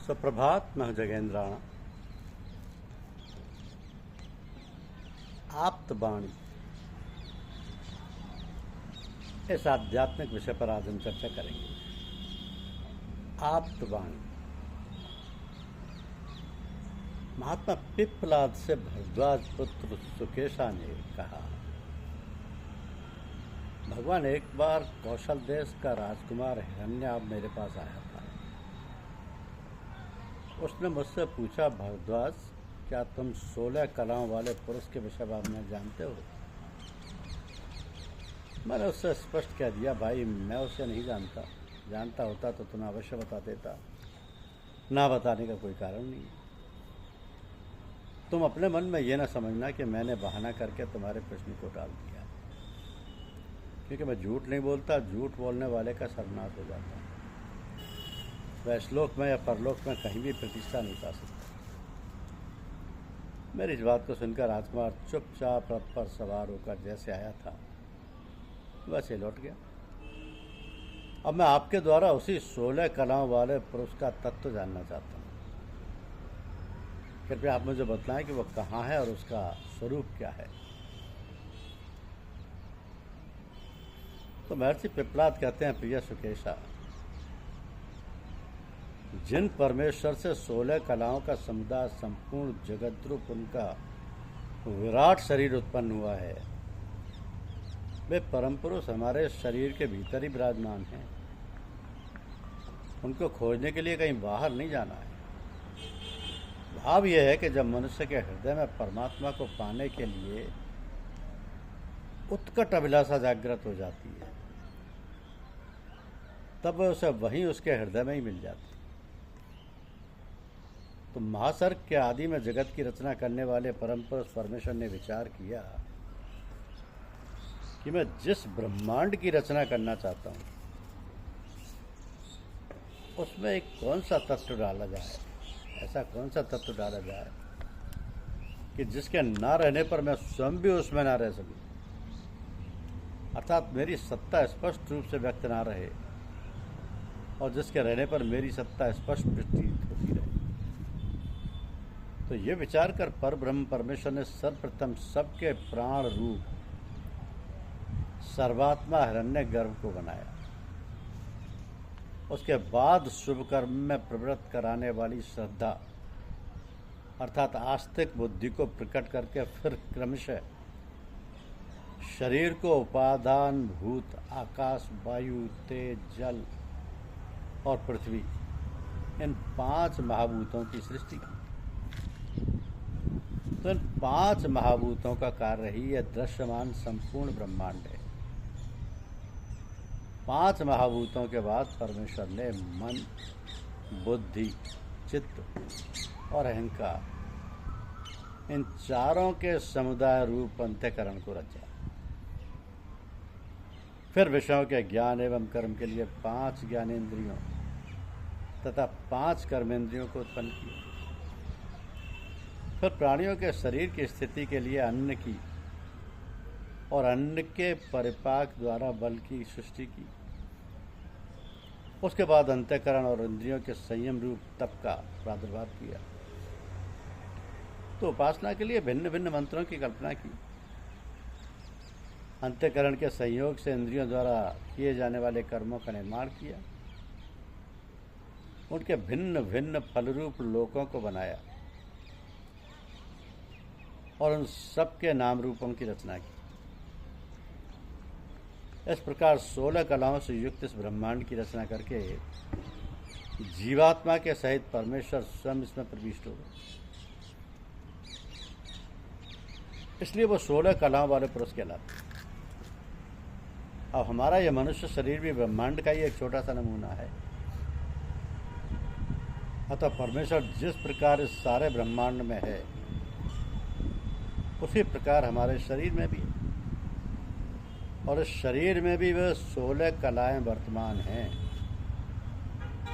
सुप्रभात महजगेंद्राण आप्तवाणी। इस आध्यात्मिक विषय पर आज हम चर्चा करेंगे। आप्तवाणी। महात्मा पिप्पलाद से भरद्वाज पुत्र सुकेशा ने कहा, भगवान एक बार कौशल देश का राजकुमार हिरण्याब मेरे पास आया था। उसने मुझसे पूछा, भरद्वाज, क्या तुम 16 कलाओं वाले पुरुष के विषय में जानते हो? मैंने उससे स्पष्ट कह दिया, भाई मैं उसे नहीं जानता, जानता होता तो तुम्हें अवश्य बता देता, ना बताने का कोई कारण नहीं। तुम अपने मन में यह ना समझना कि मैंने बहाना करके तुम्हारे प्रश्न को टाल दिया, क्योंकि मैं झूठ नहीं बोलता। झूठ बोलने वाले का सर्वनाश हो जाता है। वह श्लोक में या परलोक में कहीं भी प्रतिष्ठा नहीं पा सकता। मेरी इस बात को सुनकर राजकुमार चुपचाप रथ पर सवार होकर जैसे आया था वैसे लौट गया। अब मैं आपके द्वारा उसी 16 कलाओं वाले पुरुष का तत्व जानना चाहता हूँ। कृपया आप मुझे बतलाएं कि वह कहाँ है और उसका स्वरूप क्या है। तो महर्षि पिप्पलाद कहते हैं, प्रिय सुकेशा, जिन परमेश्वर से 16 कलाओं का समुदाय संपूर्ण जगत रूप उनका विराट शरीर उत्पन्न हुआ है, वे परम पुरुष हमारे शरीर के भीतर ही विराजमान हैं। उनको खोजने के लिए कहीं बाहर नहीं जाना है। भाव यह है कि जब मनुष्य के हृदय में परमात्मा को पाने के लिए उत्कट अभिलाषा जागृत हो जाती है, तब वह उसे वहीं उसके हृदय में ही मिल जाती है। तो महासर्ग के आदि में जगत की रचना करने वाले परम पुरुष परमेश्वर ने विचार किया कि मैं जिस ब्रह्मांड की रचना करना चाहता हूं उसमें एक कौन सा तत्व डाला जाए, ऐसा कौन सा तत्व डाला जाए कि जिसके ना रहने पर मैं स्वयं भी उसमें ना रह सकूं, अर्थात मेरी सत्ता स्पष्ट रूप से व्यक्त ना रहे और जिसके रहने पर मेरी सत्ता स्पष्ट प्रतीत होती रहे। तो ये विचार कर परब्रह्म परमेश्वर ने सर्वप्रथम सबके प्राण रूप सर्वात्मा हिरण्यगर्भ को बनाया। उसके बाद शुभ कर्म में प्रवृत्त कराने वाली श्रद्धा अर्थात आस्तिक बुद्धि को प्रकट करके फिर क्रमशः शरीर को उपादान भूत आकाश, वायु, तेज, जल और पृथ्वी, इन 5 महाभूतों की सृष्टि की। तो इन 5 महाभूतों का कार्य ही यह दृश्यमान संपूर्ण ब्रह्मांड है। 5 महाभूतों के बाद परमेश्वर ने मन, बुद्धि, चित्त और अहंकार, इन चारों के समुदाय रूप अंतःकरण को रचा। फिर विषयों के ज्ञान एवं कर्म के लिए 5 ज्ञानेंद्रियों तथा 5 कर्मेंद्रियों को उत्पन्न किया। फिर प्राणियों के शरीर की स्थिति के लिए अन्न की और अन्न के परिपाक द्वारा बल की सृष्टि की। उसके बाद अंतःकरण और इंद्रियों के संयम रूप तप का प्रादुर्भाव किया। तो उपासना के लिए भिन्न भिन्न मंत्रों की कल्पना की। अंतःकरण के संयोग से इंद्रियों द्वारा किए जाने वाले कर्मों का निर्माण किया। उनके भिन्न भिन्न फलरूप लोकों को बनाया और उन सबके नाम रूपों की रचना की। इस प्रकार 16 कलाओं से युक्त इस ब्रह्मांड की रचना करके जीवात्मा के सहित परमेश्वर स्वयं इसमें प्रविष्ट हो गए। इसलिए वो 16 कलाओं वाले पुरुष कहलाते। अब हमारा यह मनुष्य शरीर भी ब्रह्मांड का ही एक छोटा सा नमूना है। अतः परमेश्वर जिस प्रकार इस सारे ब्रह्मांड में है उसी प्रकार हमारे शरीर में भी है, और इस शरीर में भी वह 16 कलाएं वर्तमान हैं।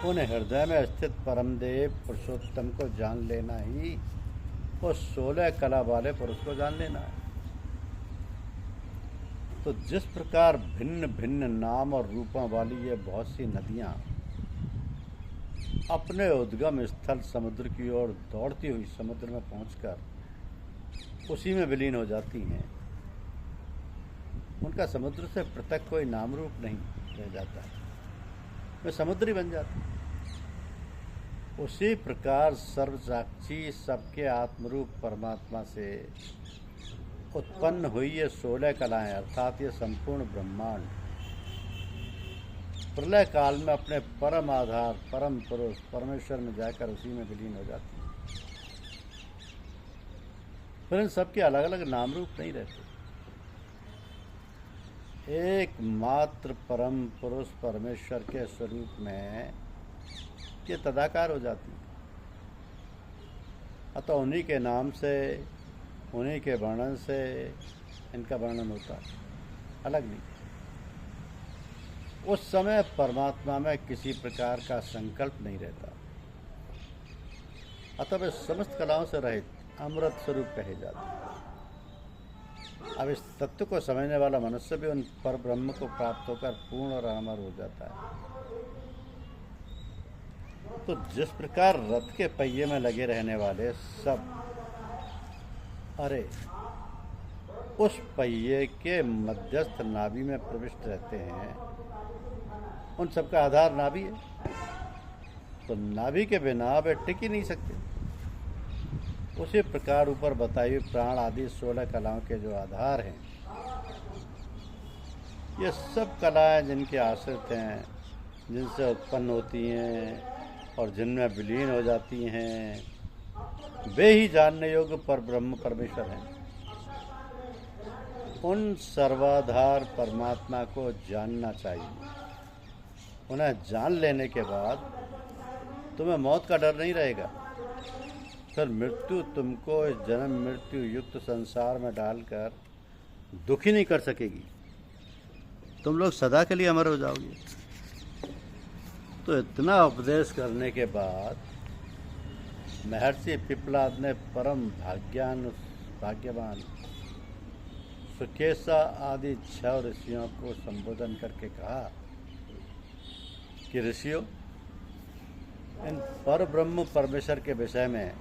उन हृदय में स्थित परमदेव पुरुषोत्तम को जान लेना ही उस 16 कला वाले पुरुष को जान लेना है। तो जिस प्रकार भिन्न भिन्न नाम और रूपों वाली ये बहुत सी नदियाँ अपने उद्गम स्थल समुद्र की ओर दौड़ती हुई समुद्र में पहुंचकर उसी में विलीन हो जाती हैं। उनका समुद्र से पृथक कोई नाम रूप नहीं रह जाता, वे समुद्री बन जाते हैं। उसी प्रकार सर्वसाक्षी सबके आत्मरूप परमात्मा से उत्पन्न हुई ये 16 कलाएं अर्थात ये संपूर्ण ब्रह्मांड प्रलय काल में अपने परम आधार परम पुरुष परमेश्वर में जाकर उसी में विलीन हो जाती है। फिर इन सबके अलग अलग नाम रूप नहीं रहते, एकमात्र परम पुरुष परमेश्वर के स्वरूप में ये तदाकार हो जाती है। अतः उन्हीं के नाम से उन्हीं के वर्णन से इनका वर्णन होता है, अलग नहीं। उस समय परमात्मा में किसी प्रकार का संकल्प नहीं रहता, अतः वे समस्त कलाओं से रहित अमृत स्वरूप कहे जाते हैं। अब इस तत्व को समझने वाला मनुष्य भी उन पर ब्रह्म को प्राप्त होकर पूर्ण और अमर हो जाता है। तो जिस प्रकार रथ के पहिए में लगे रहने वाले सब अरे उस पहिए के मध्यस्थ नाभि में प्रविष्ट रहते हैं, उन सबका आधार नाभि है, तो नाभि के बिना वे टिक ही नहीं सकते। उसी प्रकार ऊपर बताई हुई प्राण आदि 16 कलाओं के जो आधार हैं, ये सब कलाएं जिनके आश्रित हैं, जिनसे उत्पन्न होती हैं और जिनमें विलीन हो जाती हैं, वे ही जानने योग्य पर ब्रह्म परमेश्वर हैं। उन सर्वाधार परमात्मा को जानना चाहिए। उन्हें जान लेने के बाद तुम्हें मौत का डर नहीं रहेगा। फिर मृत्यु तुमको इस जन्म मृत्यु युक्त संसार में डालकर दुखी नहीं कर सकेगी, तुम लोग सदा के लिए अमर हो जाओगे। तो इतना उपदेश करने के बाद महर्षि पिपलाद ने परम भाग्यवान सुकेशा आदि 6 ऋषियों को संबोधन करके कहा कि ऋषियों, इन पर ब्रह्म परमेश्वर के विषय में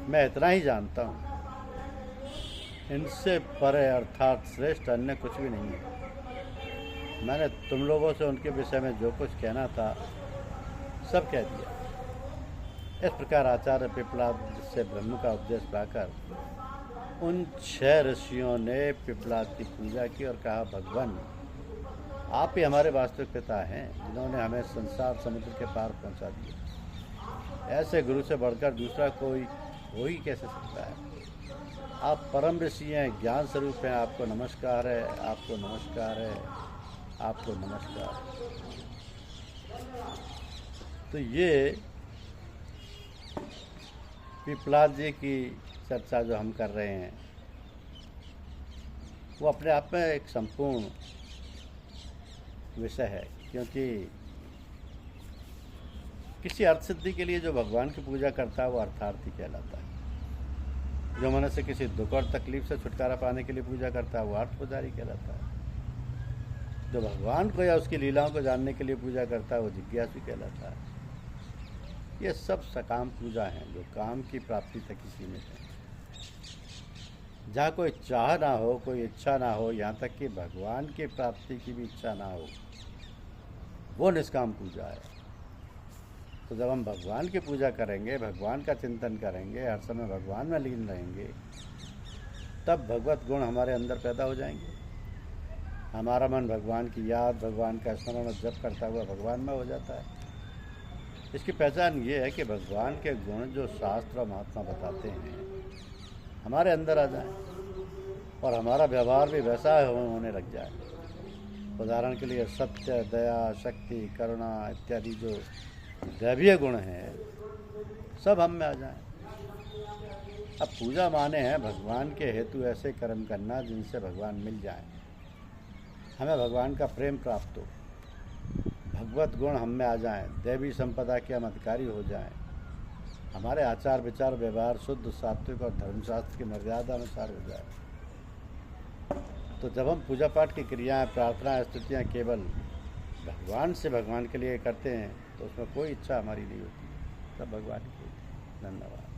मैं इतना ही जानता हूँ, इनसे परे अर्थात श्रेष्ठ अन्य कुछ भी नहीं है। मैंने तुम लोगों से उनके विषय में जो कुछ कहना था सब कह दिया। इस प्रकार आचार्य पिपलाद से ब्रह्म का उपदेश पाकर उन 6 ऋषियों ने पिपलाद की पूजा की और कहा, भगवान आप ही हमारे वास्तविक पिता हैं, जिन्होंने हमें संसार समुद्र के पार पहुंचा दिया। ऐसे गुरु से बढ़कर दूसरा कोई हो ही कैसे सकता है। आप परम ऋषि हैं, ज्ञान स्वरूप हैं। आपको नमस्कार है, आपको नमस्कार है, आपको नमस्कार। तो ये पिपलाद जी की चर्चा जो हम कर रहे हैं वो अपने आप में एक संपूर्ण विषय है, क्योंकि किसी अर्थ सिद्धि के लिए जो भगवान की पूजा करता है वो अर्थार्थी कहलाता है। जो मनुष्य किसी दुख और तकलीफ से छुटकारा पाने के लिए पूजा करता है वो अर्थ पुजारी कहलाता है। जो भगवान को या उसकी लीलाओं को जानने के लिए पूजा करता है वो जिज्ञासु कहलाता है। ये सब सकाम पूजा हैं जो काम की प्राप्ति तक ही सीमित है। जहाँ कोई चाह ना हो, कोई इच्छा ना हो, यहाँ तक कि भगवान की प्राप्ति की भी इच्छा ना हो, वो निष्काम पूजा है। तो जब हम भगवान की पूजा करेंगे, भगवान का चिंतन करेंगे, हर समय भगवान में लीन रहेंगे, तब भगवत गुण हमारे अंदर पैदा हो जाएंगे। हमारा मन भगवान की याद, भगवान का स्मरण और जप करता हुआ भगवान में हो जाता है। इसकी पहचान ये है कि भगवान के गुण जो शास्त्र और महात्मा बताते हैं हमारे अंदर आ जाए और हमारा व्यवहार भी वैसा होने लग जाए। उदाहरण के लिए सत्य, दया, शक्ति, करुणा इत्यादि जो दैवीय गुण हैं सब हम में आ जाएं। अब पूजा माने हैं भगवान के हेतु ऐसे कर्म करना जिनसे भगवान मिल जाए, हमें भगवान का प्रेम प्राप्त हो, भगवत गुण हम में आ जाएं, दैवी संपदा के हम अधिकारी हो जाएं, हमारे आचार विचार व्यवहार शुद्ध सात्विक और धर्मशास्त्र की मर्यादा अनुसार हो जाए। तो जब हम पूजा पाठ की क्रियाएं, प्रार्थनाएं, स्तुतियाँ केवल भगवान से भगवान के लिए करते हैं तो उसमें कोई इच्छा हमारी नहीं होती, सब भगवान की होती है। धन्यवाद।